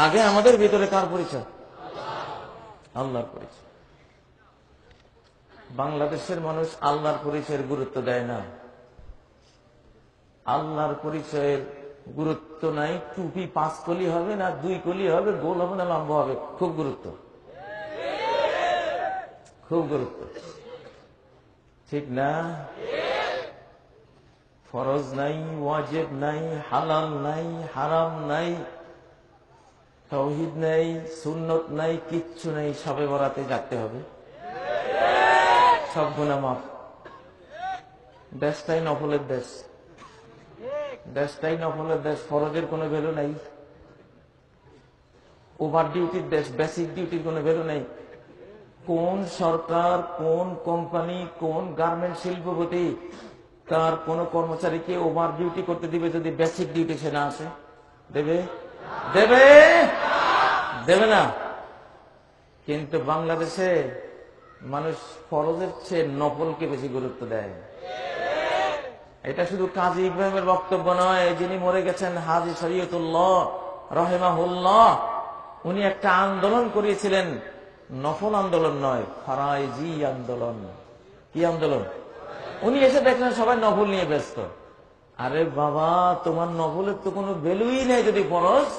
আগে আমাদের ভিতরে কার পরিচয়? আল্লাহর পরিচয়। বাংলাদেশের মানুষ আল্লাহর পরিচয়ের গুরুত্ব দেয় না। আল্লাহর পরিচয়ের গুরুত্ব নাই। টুপি 5 কলি হবে না 2 কলি হবে, গোল হবে না লম্বা হবে, খুব গুরুত্ব, খুব গুরুত্ব, ঠিক না? ফরজ নাই, ওয়াজিব নাই, হালাল নাই, হারাম নাই, তাওহীদ নাই, সুন্নত নাই, কিচ্ছু নাই। সবে বরাতে জাগতে হবে, সব গুনাহ মাফ। দেশটাই নফলের দেশ, দেশটাই নফলের দেশ। ফরজের কোনো ভ্যালু নাই, ওভার ডিউটির দেশ, বেসিক ডিউটির কোনো ভ্যালু নাই। কোন সরকার, কোন কোম্পানি, কোন গার্মেন্ট শিল্পপতি তার কোন কর্মচারীকে ওভার ডিউটি করতে দিবে যদি বেসিক ডিউটি সে না আসে? দেবে? দেবে? দেবে না। কিন্তু বাংলাদেশে মানুষ ফরজের চেয়ে নফলকে বেশি গুরুত্ব দেয়। এটা শুধু কাজী ইব্রাহিমের বক্তব্য নয়, যিনি মরে গেছেন হাজী শরীয়তুল্লাহ রাহিমাহুল্লাহ, উনি একটা আন্দোলন করিয়েছিলেন, নফল আন্দোলন নয়, ফরাইজি আন্দোলন। কি আন্দোলন? উনি এসে দেখলেন সবাই নফল নিয়ে ব্যস্ত। আরে বাবা, তোমার নফলের তো কোনো ভ্যালুই নেই যদি ফরজ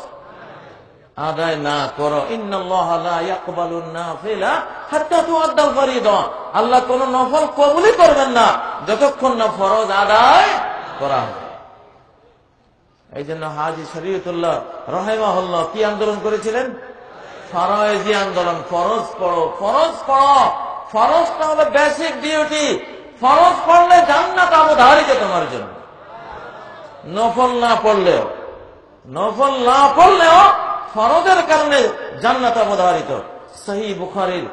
আদায় না করো। ইন্নাল্লাহা লা ইয়াকবালুন নাফিলা হাত্তা তুআদ্দাল ফরিদা। আল্লাহ কোন নফল কবুলই করবেন না যতক্ষণ না ফরজ আদায় করা হয়। এই জন্য হাজী শরীয়তুল্লাহ রাহিমাহুল্লাহ কি আন্দোলন করেছিলেন? ফরজি আন্দোলন। ফরজ পড়ো, ফরজ পড়ো। ফরজটা হলো বেসিক ডিউটি। ফরজ পড়লে জান্নাত অবধারিত তোমার জন্য। নফল না পড়লেও, নফল না পড়লেও ফরজের কারণে জান্নাত অবধারিত। সহিহ বুখারীর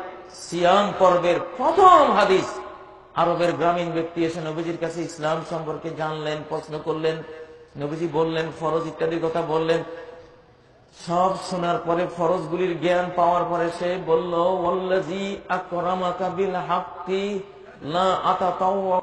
সিয়াম পর্বের প্রথম হাদিস। আরবের গ্রামীণ ব্যক্তি এসে নবীজির কাছে ইসলাম সম্পর্কে জানলেন, প্রশ্ন করলেন। নবীজি বললেন, ফরজ ইত্যাদি কথা বললেন। সব শোনার পরে, ফরজগুলির জ্ঞান পাওয়ার পরে সে বলল, ওয়াল্লাযী আকরামাকা বিল হাক্কি লা আতাতাওয়া